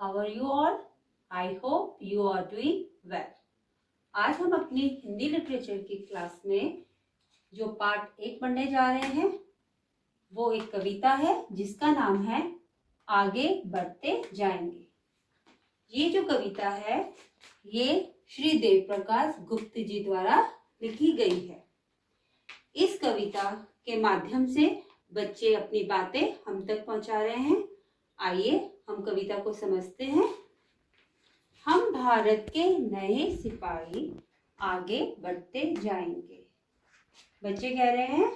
How are you all? I hope you are doing well. आज हम अपनी Hindi literature की क्लास में जो पार्ट 1 पढ़ने जा रहे हैं वो एक कविता है जिसका नाम है आगे बढ़ते जाएंगे। ये जो कविता है ये श्री देव प्रकाश गुप्त जी द्वारा लिखी गई है। इस कविता के माध्यम से बच्चे अपनी बातें हम तक पहुंचा रहे हैं। आइए हम कविता को समझते हैं। हम भारत के नए सिपाही आगे बढ़ते जाएंगे। बच्चे कह रहे हैं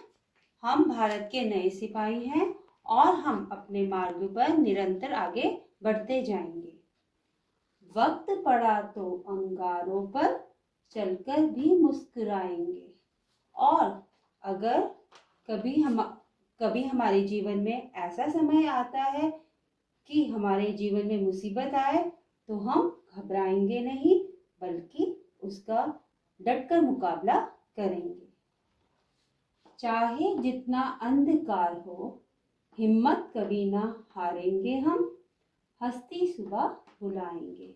हम भारत के नए सिपाही हैं और हम अपने मार्ग पर निरंतर आगे बढ़ते जाएंगे। वक्त पड़ा तो अंगारों पर चलकर भी मुस्कुराएंगे और अगर कभी हमारे जीवन में ऐसा समय आता है कि हमारे जीवन में मुसीबत आए तो हम घबराएंगे नहीं बल्कि उसका डटकर मुकाबला करेंगे। चाहे जितना अंधकार हो हिम्मत कभी ना हारेंगे, हम हंसती सुबह बुलाएंगे।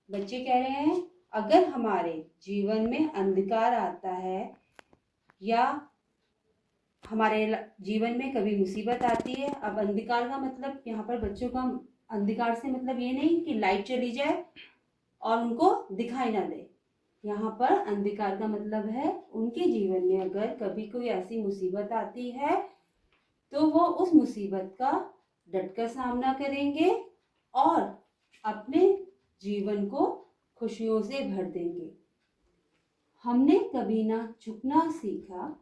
बच्चे कह रहे हैं अगर हमारे जीवन में अंधकार आता है या हमारे जीवन में कभी मुसीबत आती है। अब अंधकार का मतलब यहाँ पर बच्चों का अंधकार से मतलब ये नहीं कि लाइट चली जाए और उनको दिखाई ना दे। यहाँ पर अंधकार का मतलब है उनके जीवन में अगर कभी कोई ऐसी मुसीबत आती है तो वो उस मुसीबत का डटकर सामना करेंगे और अपने जीवन को खुशियों से भर देंगे। हमने कभी ना झुकना सीखा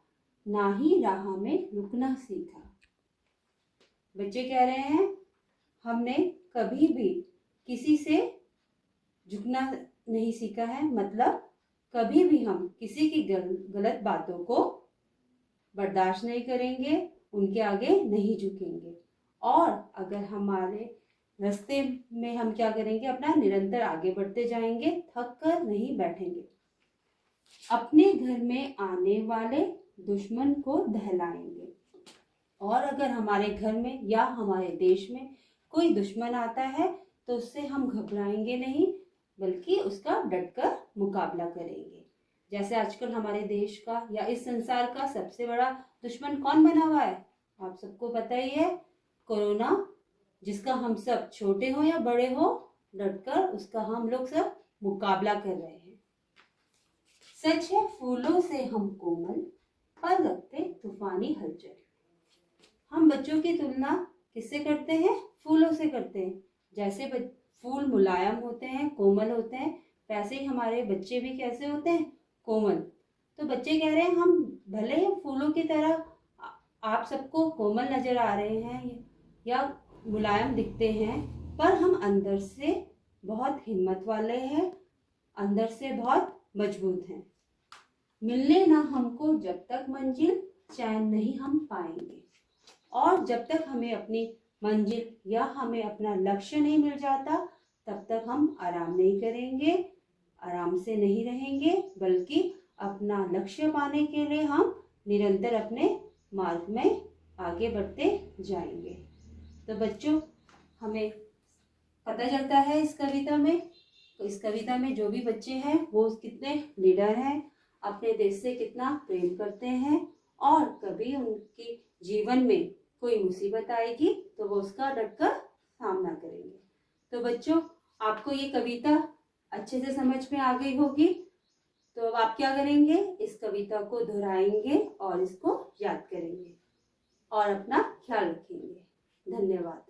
ना ही राह में रुकना सीखा। बच्चे कह रहे हैं हमने कभी भी किसी से झुकना नहीं सीखा है, मतलब कभी भी हम किसी की गलत बातों को बर्दाश्त नहीं करेंगे, उनके आगे नहीं झुकेंगे और अगर हमारे रास्ते में हम क्या करेंगे अपना निरंतर आगे बढ़ते जाएंगे, थक कर नहीं बैठेंगे। अपने घर में आने वाले दुश्मन को दहलाएंगे और अगर हमारे घर में या हमारे देश में कोई दुश्मन आता है तो उससे हम घबराएंगे नहीं बल्कि उसका डटकर मुकाबला करेंगे। जैसे आजकल हमारे देश का या इस संसार का सबसे बड़ा दुश्मन कौन बना हुआ है, आप सबको पता ही है, कोरोना, जिसका हम सब छोटे हो या बड़े हो डटकर उसका हम लोग सब मुकाबला कर रहे हैं। सच है फूलों से हम कोमल पर रखते तूफानी हलचल। हम बच्चों की तुलना किससे करते हैं? फूलों से करते हैं। जैसे फूल मुलायम होते हैं, कोमल होते हैं, वैसे ही हमारे बच्चे भी कैसे होते हैं? कोमल। तो बच्चे कह रहे हैं हम भले ही फूलों की तरह आप सबको कोमल नजर आ रहे हैं या मुलायम दिखते हैं पर हम अंदर से बहुत हिम्मत वाले हैं, अंदर से बहुत मजबूत हैं। मिलने ना हमको जब तक मंजिल चैन नहीं हम पाएंगे और जब तक हमें अपनी मंजिल या हमें अपना लक्ष्य नहीं मिल जाता तब तक हम आराम नहीं करेंगे, आराम से नहीं रहेंगे बल्कि अपना लक्ष्य पाने के लिए हम निरंतर अपने मार्ग में आगे बढ़ते जाएंगे। तो बच्चों हमें पता चलता है इस कविता में जो भी बच्चे हैं वो कितने लीडर हैं, अपने देश से कितना प्रेम करते हैं और कभी उनके जीवन में कोई मुसीबत आएगी तो वो उसका डटकर सामना करेंगे। तो बच्चों आपको ये कविता अच्छे से समझ में आ गई होगी, तो अब आप क्या करेंगे, इस कविता को दोहराएंगे और इसको याद करेंगे और अपना ख्याल रखेंगे। धन्यवाद।